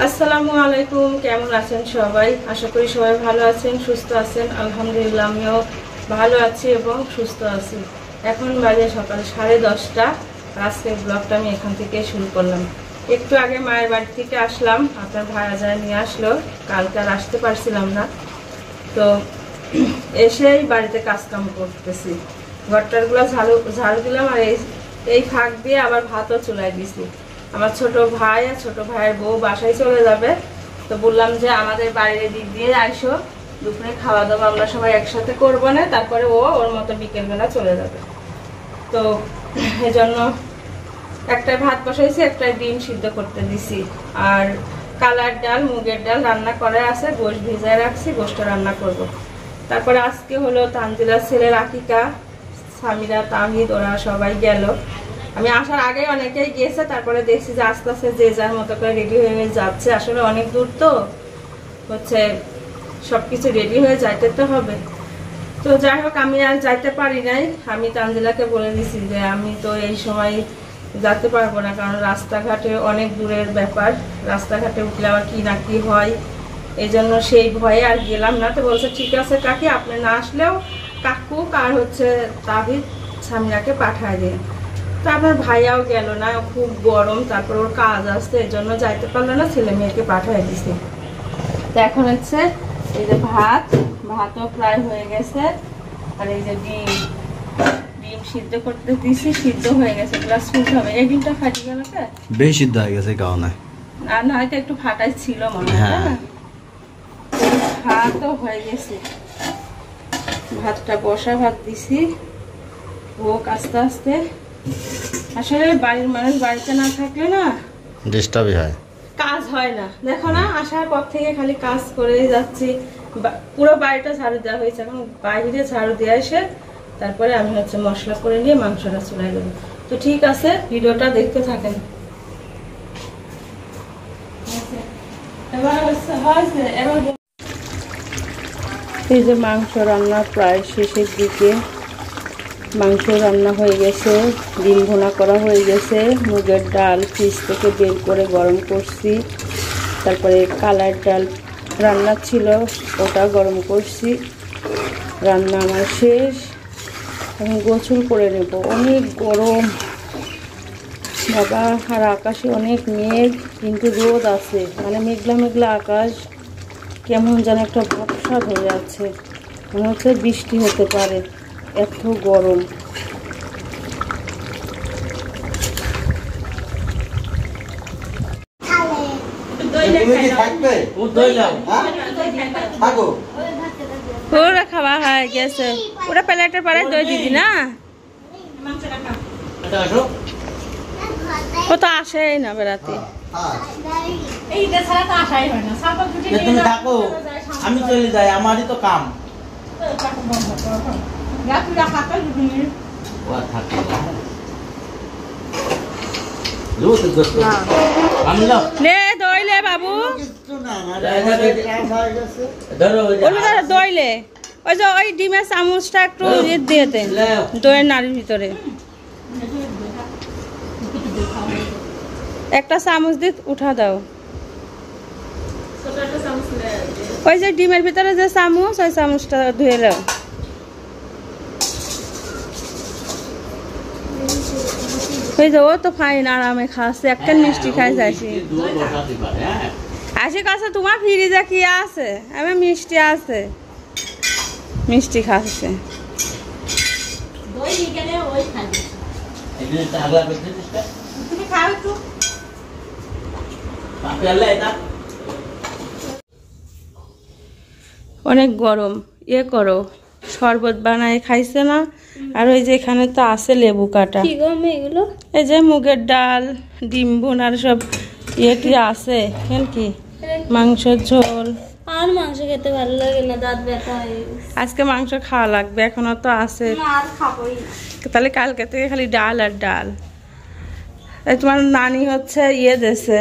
আসসালামু আলাইকুম, কেমন আছেন সবাই? আশা করি সবাই ভালো আছেন, সুস্থ আছেন। আলহামদুলিল্লাহ আমিও ভালো আছি এবং সুস্থ আছি। এখন বাজে সকাল 10:30। আজকের ব্লগটা আমি এখান থেকে শুরু করলাম। একটু আগে মায়ের বাড়ি থেকে আসলাম, আপনার ভাইয়া যায় নিয়ে আসলো। কালকে আর আসতে পারছিলাম না, তো এসেই বাড়িতে কাজকাম করতেছি। ঘরটারগুলো ঝাড়ু দিলাম, আর এই ফাঁক দিয়ে আবার ভাতও চুলায় দিছি। আমার ছোট ভাই আর ছোট ভাইয়ের বউ বাসায় চলে যাবে, তো বললাম যে আমাদের বাড়ির দিক দিয়ে আইসো, দুপুরে খাওয়া দাওয়া আমরা সবাই একসাথে করবো না, তারপরে ওর মতো বিকেলবেলা চলে যাবে। তো এজন্য একটা ভাত বসাইছি, একটা ডিম সিদ্ধ করতে দিছি, আর কালার ডাল মুগের ডাল রান্না করে আছে, গোশ ভিজায় রাখছি, গোশটা রান্না করব। তারপরে আজকে হলো তানজিলার ছেলের আকিকা, সামিরা তাহিদ ওরা সবাই গেল। আমি আসার আগে অনেকেই গিয়েছে, তারপরে দেখছি যে আস্তে আস্তে যে যার মতো করে রেডি হয়ে যাচ্ছে। আসলে অনেক দূর তো হচ্ছে, সবকিছু রেডি হয়ে যাইতে তো হবে। তো যাই হোক, আমি আর যাইতে পারি নাই। আমি তানজিলাকে বলে দিছি যে আমি তো এই সময় যেতে পারবো না, কারণ রাস্তাঘাটে অনেক দূরের ব্যাপার, রাস্তাঘাটে উঠলে আবার কি না কি হয়, এই জন্য সেই ভয়ে আর গেলাম না। তো বলছে ঠিক আছে কাকি, আপনি না আসলেও কাকু আর হচ্ছে তাহিদ সামিরাকে পাঠায় দিন। তো আপনার ভাইয়াও গেল না, খুব গরম, তারপর ওর কাজ আসছে, এই জন্য যাইতে পারলো না, ছেলে মেয়েকে পাঠিয়ে দিছে। তো এখন হচ্ছে এই যে ভাতও প্রায় হয়ে গেছে, আর এই যে ডিম সিদ্ধ করতে দিছি, সিদ্ধ হয়ে গেছে, গ্লাস ফুট হবে। এই ডিমটা ফাটি গেল কে? বেশি সিদ্ধ হয়ে গেছে কারণে, আর না হয়তো একটু ফাটাই ছিল মনে হয় না। ভাতও হয়ে গেছে, ভাতটা বসা ভাত দিছি, হোক আস্তে আস্তে। আসলে বাড়ির মানুষ বাড়িতে না থাকলে না ডিস্টার্বই হয়, কাজ হয় না। দেখো না, আসার পর থেকে খালি কাজ করে যাচ্ছি। পুরো বাড়িটা ঝাড়ু দেওয়া হয়েছে, এখন বাইরে ঝাড়ু দিয়ে এসে তারপরে আমি হচ্ছে মশলা করে নিয়ে মাংসটা চুলাই দেবো। তো ঠিক আছে, ভিডিওটা দেখতে থাকেন। এই যে মাংস রান্না প্রায় শেষের দিকে, মাংস রান্না হয়ে গেছে, ডিম ভুনা করা হয়ে গেছে, মুগের ডাল ফ্রিজ থেকে বের করে গরম করছি, তারপরে কালার ডাল রান্না ছিল ওটা গরম করছি। রান্না আমার শেষ, এখন গোসল করে নেব। অনেক গরম বাবা, আর আকাশে অনেক মেঘ, কিন্তু রোদ আছে, মানে মেঘলা মেঘলা আকাশ, কেমন যেন একটা ভরসা হয়ে যাচ্ছে, মনে হচ্ছে বৃষ্টি হতে পারে, এত গরম। ওরা খাওয়া হয়ে গেছে, ওরা প্লেটের পাড়ায় দই দিদি না, ও তো আসেই না বেড়াতে। আমি চলে যাই, আমারই তো কাম। দইলে বাবু, দইলে ওই যে ওই ডিমের চামচটা একটু দিয়ে দেন দইয়ের নাড়ির ভিতরে, একটা চামচ দিয়ে উঠা দাও। ওই যে ডিমের ভিতরে যে চামচ, ওই চামচটা ধুয়ে দাও। ওই যে ও তো ফাইন আরামে খাচ্ছে, একটা মিষ্টি খাই যাচ্ছি। আসে কাছে তোমার ফ্রিজে কি আছে? আমি মিষ্টি আছে, মিষ্টি খাচ্ছে। অনেক গরম, ইয়ে করো শরবত বানায় খাইছে না। আর ওই যে এখানে তো আছে লেবু কাটা, এগুলো এই যে মুগের ডাল ডিম বোনার সব ইয়ে কি আছে, কি মাংসের ঝোল। আর মাংস খেতে ভালো লাগে না, দাঁত ব্যথা হয়ে গেছে। আজকে মাংস খাওয়া লাগবে, এখনো তো আছে, আর খাবোই। তাহলে কালকে থেকে খালি ডাল আর ডাল। এই তোমার নানি হচ্ছে ইয়ে দেছে,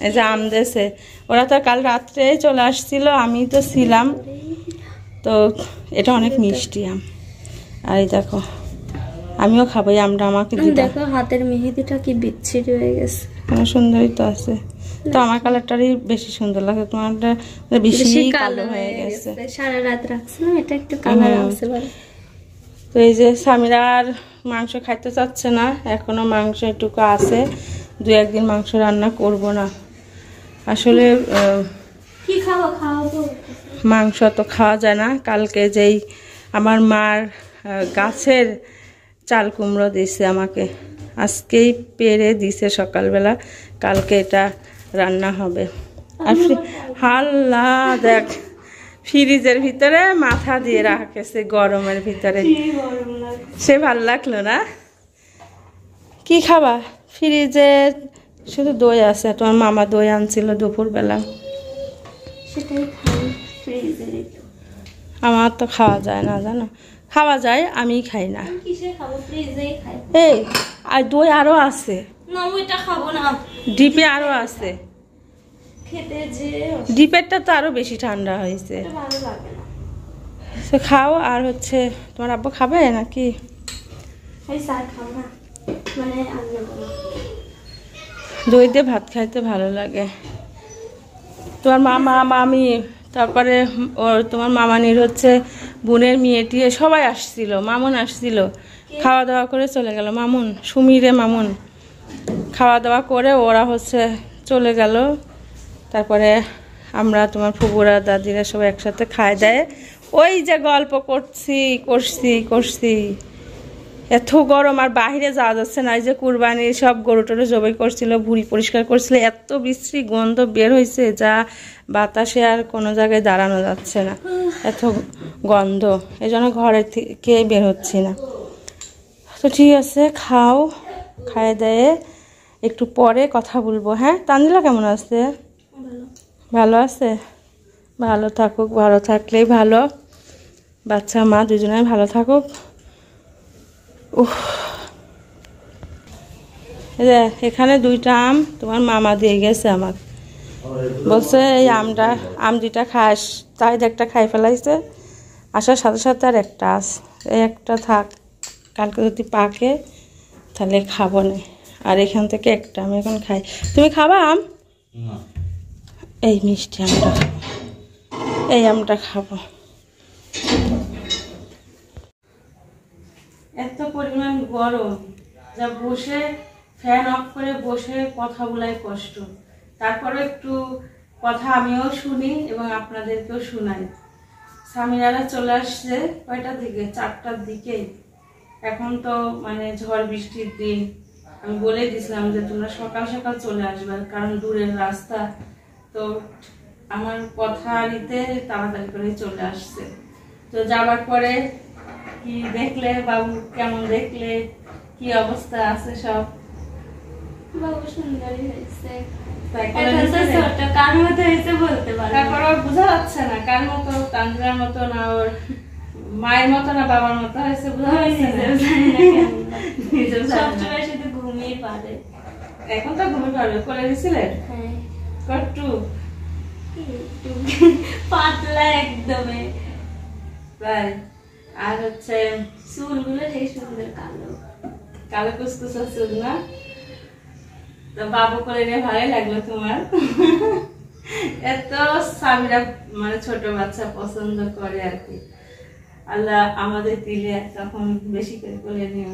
এই যে আম দেছে, ওরা তো কাল রাত্রে চলে আসছিল, আমি তো ছিলাম। তো এটা অনেক মিষ্টি আম, আর এই দেখো আমিও খাবো এই আমটা, আমাকে দেখো হাতের মেহেদিটা কি বিচ্ছিরি হয়ে গেছে, সুন্দরই তো আছে। তো আমার কালারটারই বেশি সুন্দর লাগে, তোমারটা বেশি কালো হয়ে গেছে। সারা রাত রাখছিলাম, এটা একটু কালার আছে বলে। তো এই যে সামিরা আর মাংস খাইতে চাচ্ছে না, এখনো মাংস একটুকু আছে, 2-1 দিন মাংস রান্না করব না। আসলে কি খাওয়াবো মাংস তো খাওয়া যায় না। কালকে যেই আমার মার গাছের চাল কুমড়ো দিছে আমাকে, আজকেই পেরে দিছে সকালবেলা, কালকে এটা রান্না হবে। আর হাল্লা দেখ ফ্রিজের ভিতরে মাথা দিয়ে রাখেছে গরমের ভিতরে, সে ভাল লাগলো না। কি খাবা? ফ্রিজে শুধু দই আছে, তোমার মামা দই আনছিল দুপুরবেলা, সেটাই খাই ফ্রিজে। আমার তো খাওয়া যায় না, জানো, খাওয়া যায় আমি খাই না। কিসে খাবো? ফ্রিজেই খাই। এই আর দই আরো আছে, না ওইটা খাবো না, ডিপে আরো আছে, খেতে যে ডিপেরটা তো আরো বেশি ঠান্ডা হয়েছে। ভালো লাগে না। তো খাও। আর হচ্ছে তোমার আব্বু খাবে নাকি? এই স্যার খাবো না, মানে আমি নেবো না। দই দিয়ে ভাত খাইতে ভালো লাগে। তোমার মামা মামি, তারপরে ওর তোমার মামানির হচ্ছে বোনের মেয়েটিয়ে সবাই আসছিল, মামুন আসছিল, খাওয়া দাওয়া করে চলে গেল। মামুন, সুমিরে মামুন খাওয়া দাওয়া করে ওরা হচ্ছে চলে গেল। তারপরে আমরা তোমার ফুপুরা দাদিরা সবাই একসাথে খায় দেয়, ওই যে গল্প করছি। এত গরম আর বাহিরে যাওয়া যাচ্ছে না। এই যে কুরবানির সব গরু টরু জবাই করছিল, ভুঁড়ি পরিষ্কার করছিল, এত বিশ্রী গন্ধ বের হয়েছে যা বাতাসে আর কোনো জায়গায় দাঁড়ানো যাচ্ছে না, এত গন্ধ, এই জন্য ঘরের থেকে বের হচ্ছি না। তো ঠিক আছে, খাও, খায় দেয়ে একটু পরে কথা বলবো। হ্যাঁ, তানজিলা কেমন আছে? ভালো আছে? ভালো থাকুক, ভালো থাকলেই ভালো, বাচ্চা মা দুজনে ভালো থাকুক। এখানে 2টা আম তোমার মামা দিয়ে গেছে আমাকে, বলছে এই আম 2টা খাস, তাই একটা খাই ফেলাইছে, আসার সাথে সাথে আর একটা আছে, এই একটা থাক, কালকে যদি পাকে তাহলে খাবো না। আর এখান থেকে একটা আমি এখন খাই। তুমি খাবা আম? এই মিষ্টি আমটা, এই আমটা খাবো। এত পরিমাণ গরম যা বসে ফ্যান অফ করে বসে কথা বলাই কষ্ট, তারপরে একটু কথা আমিও শুনি এবং আপনাদেরকেও শোনাই। সামিরারা চলে আসছে কয়টার দিকে? 4টার দিকে। এখন তো মানে ঝড় বৃষ্টির দিন, আমি বলে দিছিলাম যে তোমরা সকাল সকাল চলে আসবে, কারণ দূরের রাস্তা। তো আমার কথা নিতে তাড়াতাড়ি করে চলে আসছে। তো যাবার পরে কি দেখলে বাবু, কেমন দেখলে, কি অবস্থা আছে সব? বাবু সুন্দরী হয়েছে, ছোট কার মতো হয়েছে বলতে পারবো, তারপর বোঝা যাচ্ছে না কার মতো, তানজিলার মতো না ওর মায়ের মতো না বাবার মতো হয়েছে, বোঝা যাচ্ছে না। সবসময় শুধু ঘুমিয়ে পারে। এখন তো ঘুমিয়ে পারবে, কোলে দিছিলে? হ্যাঁ, কট্টু পাতলা একদমই, তাই। আর হচ্ছে চুলগুলো সেই সুন্দর কালো কালো কুচকুচা চুল না? তো বাবু করে নিয়ে ভালোই লাগলো তোমার। এত সামিরা মানে ছোট বাচ্চা পছন্দ করে আর কি, আল্লাহ আমাদের দিলে তখন বেশি করে কোলে নিও।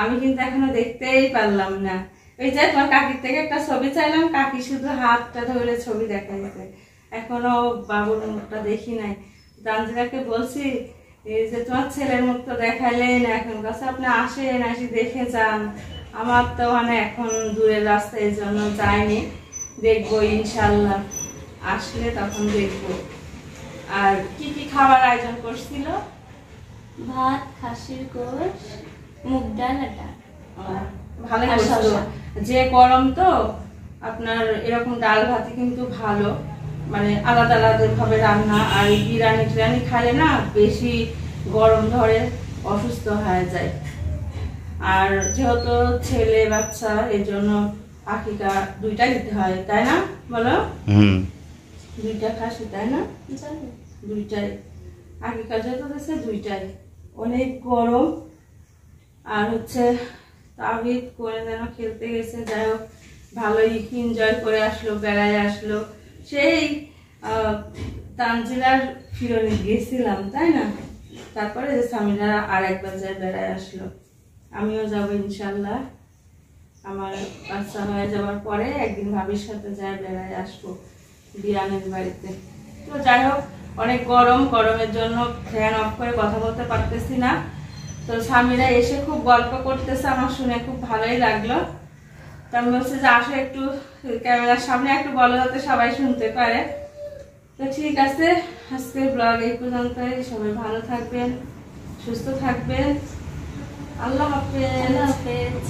আমি কিন্তু এখনো দেখতেই পারলাম না। ওই যে তোমার কাকির থেকে একটা ছবি চাইলাম, কাকি শুধু হাতটা ধরে ছবি দেখাইছে, এখনো বাবুর মুখটা দেখি নাই। তানজিলাকে বলছি যে তোমার ছেলের মুখ তো দেখাইলেই না, এখন কাছে আপনি আসেন, আসি দেখে যান। আমার তো মানে এখন দূরের রাস্তা, এই জন্য যাইনি, দেখবো ইনশাল্লাহ, আসলে তখন দেখবো। আর কি কি খাবার আয়োজন করছিল? ভাত, খাসির গোশ, মুগ ডাল আর ডাল। ভালো করছিল, যে গরম তো আপনার এরকম ডাল ভাতি কিন্তু ভালো, মানে আলাদা আলাদা ভাবে রান্না। আর বিরিয়ানি টিরানি খাইলে না বেশি গরম ধরে, অসুস্থ হয়ে যায়। আর যেহেতু ছেলে বাচ্চা, এই জন্য আকিকা 2টাই দিতে হয়, তাই না বলো? 2টা খাসি, তাই না? 2টাই আকিকা যেহেতু দিচ্ছে 2টাই। অনেক গরম। আর হচ্ছে তাবিদ করে যেন খেলতে গেছে, যাই হোক ভালোই এনজয় করে আসলো, বেড়ায় আসলো। সেই তানজিলার ফিরনে গেছিলাম, তাই না? তারপরে যে স্বামীরা আর একবার যায় বেড়ায় আসলো। আমিও যাবো ইনশাল্লাহ। আমার বাচ্চা হয়ে যাওয়ার পরে একদিন ভাবির সাথে যায় বেড়ায় আসবো বিয়ানের বাড়িতে। তো যাই হোক, অনেক গরমের জন্য ফ্যান অফ করে কথা বলতে পারতেছি না। তো স্বামীরা এসে খুব গল্প করতেছে, আমার শুনে খুব ভালোই লাগলো। তো আমি বলছি যে আসো একটু ক্যামেরার সামনে একটু বলো যাতে সবাই শুনতে পারে। তো ঠিক আছে, আজকের ব্লগ এই পর্যন্তই। সবাই ভালো থাকবেন, সুস্থ থাকবেন। আল্লাহ হাফেজ। আল্লাহ হাফেজ।